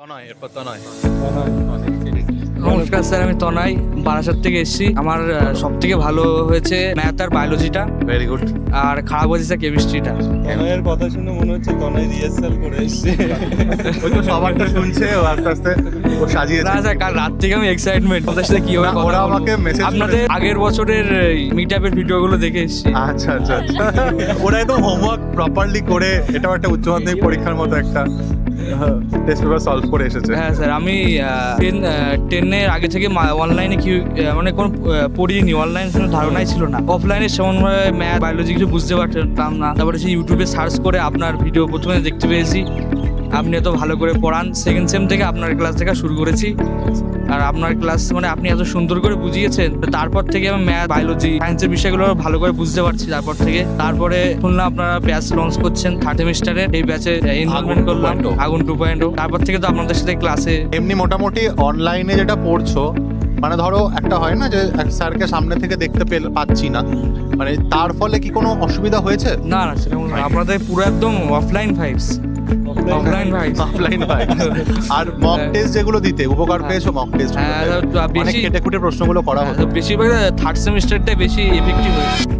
এরপর তো নয়। নমস্কার স্যার, আমি তনয় বারাসাত থেকে এসেছি। আমার সব থেকে ভালো হয়েছে ম্যাথ আর বায়োলজিটা, ভেরি গুড। আর খারাপ হয়েছে কেমিস্ট্রিটা। তনয়ের কথা শুনে মনে হচ্ছে তনয় রিহার্সাল করে এসেছে। ওই তো সবারটা শুনছে, ও আস্তে আস্তে ও সাজিয়েছে। না স্যার, কাল রাত থেকে আমি এক্সাইটমেন্ট ওদের সাথে কি হবে না, ওরা আমাকে message আপনাদের করে- আগের বছরের মিট আপের ভিডিওগুলো দেখে এসেছি। আচ্ছা আচ্ছা আচ্ছা। ওরা একদম হোমওয়ার্ক প্রপারলি করে, এটাও একটা উচ্চ মাধ্যমিক পরীক্ষার মতো একটা টেস্ট পেপার সলভ করে এসেছে। হ্যাঁ স্যার, আমি টেনের আগে থেকে অনলাইনে কি মানে কোনো পড়িনি, অনলাইন কোনো ধারণাই ছিল না। অফলাইনে সেমনভাবে ম্যাথ বায়োলজি কিছু বুঝতে পারতাম না। তারপরে সেই ইউটিউবে সার্চ করে আপনার ভিডিও প্রথমে দেখতে পেয়েছি। আপনি এত ভালো করে পড়ান, সেকেন্ড সেম থেকে আপনার ক্লাস দেখা শুরু করেছি। আর আপনার ক্লাস মানে আপনি এত সুন্দর করে বুঝিয়েছেন, তারপর থেকে আমি ম্যাথ বায়োলজি সায়েন্সের বিষয়গুলো ভালো করে বুঝতে পারছি। তারপরে শুনলাম আপনারা ব্যাচ লঞ্চ করছেন থার্ড সেমিস্টারে, এই ব্যাচে ইনভলভমেন্ট করলাম, 2.0 আগুন 2.0। তারপর থেকে তো আপনাদের সাথে ক্লাসে এমনি মোটামুটি অনলাইনে যেটা পড়ছো, মানে ধরো একটা হয় না যে এক স্যারকে সামনে থেকে দেখতে পাচ্ছি না, মানে তার ফলে কি কোনো অসুবিধা হয়েছে? না না সেরকম না, আপনাদের পুরো একদম অফলাইন ভাইবস। অফলাইন ভাই অফলাইন ভাই। আর মক টেস্ট যেগুলো দিতে উপকার পেয়েছো মক টেস্ট? হ্যাঁ, অনেক বেশি কেটে কুটে প্রশ্নগুলো করা হতো। বেশিরভাগ থার্ড সেমিস্টারটাই বেশি এফেক্টিভ হয়েছে।